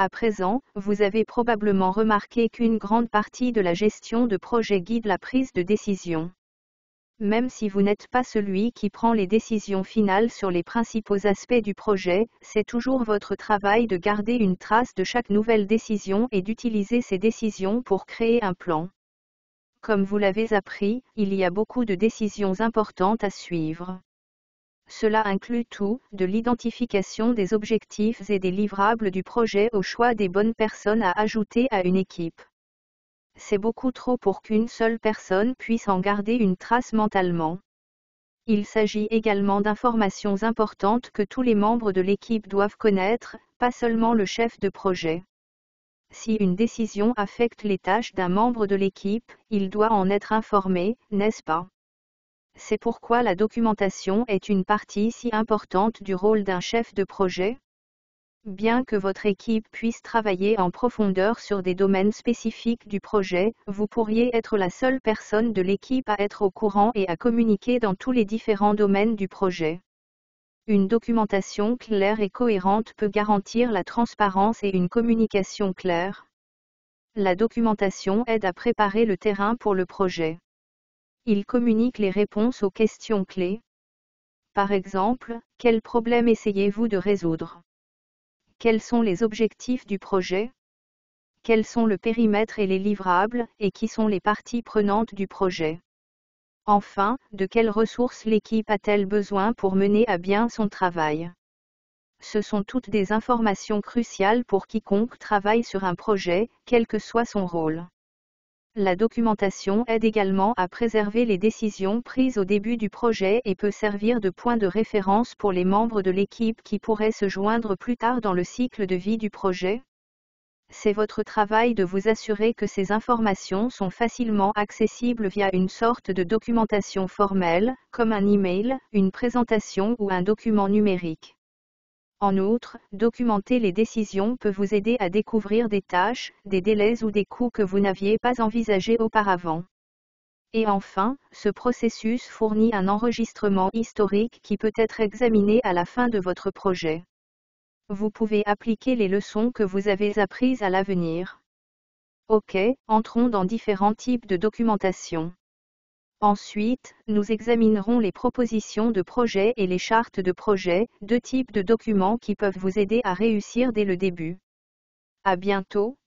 À présent, vous avez probablement remarqué qu'une grande partie de la gestion de projet guide la prise de décision. Même si vous n'êtes pas celui qui prend les décisions finales sur les principaux aspects du projet, c'est toujours votre travail de garder une trace de chaque nouvelle décision et d'utiliser ces décisions pour créer un plan. Comme vous l'avez appris, il y a beaucoup de décisions importantes à suivre. Cela inclut tout, de l'identification des objectifs et des livrables du projet au choix des bonnes personnes à ajouter à une équipe. C'est beaucoup trop pour qu'une seule personne puisse en garder une trace mentalement. Il s'agit également d'informations importantes que tous les membres de l'équipe doivent connaître, pas seulement le chef de projet. Si une décision affecte les tâches d'un membre de l'équipe, il doit en être informé, n'est-ce pas? C'est pourquoi la documentation est une partie si importante du rôle d'un chef de projet. Bien que votre équipe puisse travailler en profondeur sur des domaines spécifiques du projet, vous pourriez être la seule personne de l'équipe à être au courant et à communiquer dans tous les différents domaines du projet. Une documentation claire et cohérente peut garantir la transparence et une communication claire. La documentation aide à préparer le terrain pour le projet. Il communique les réponses aux questions clés. Par exemple, quel problème essayez-vous de résoudre? Quels sont les objectifs du projet? Quels sont le périmètre et les livrables, et qui sont les parties prenantes du projet? Enfin, de quelles ressources l'équipe a-t-elle besoin pour mener à bien son travail? Ce sont toutes des informations cruciales pour quiconque travaille sur un projet, quel que soit son rôle. La documentation aide également à préserver les décisions prises au début du projet et peut servir de point de référence pour les membres de l'équipe qui pourraient se joindre plus tard dans le cycle de vie du projet. C'est votre travail de vous assurer que ces informations sont facilement accessibles via une sorte de documentation formelle, comme un email, une présentation ou un document numérique. En outre, documenter les décisions peut vous aider à découvrir des tâches, des délais ou des coûts que vous n'aviez pas envisagés auparavant. Et enfin, ce processus fournit un enregistrement historique qui peut être examiné à la fin de votre projet. Vous pouvez appliquer les leçons que vous avez apprises à l'avenir. Ok, entrons dans différents types de documentation. Ensuite, nous examinerons les propositions de projet et les chartes de projet, deux types de documents qui peuvent vous aider à réussir dès le début. À bientôt.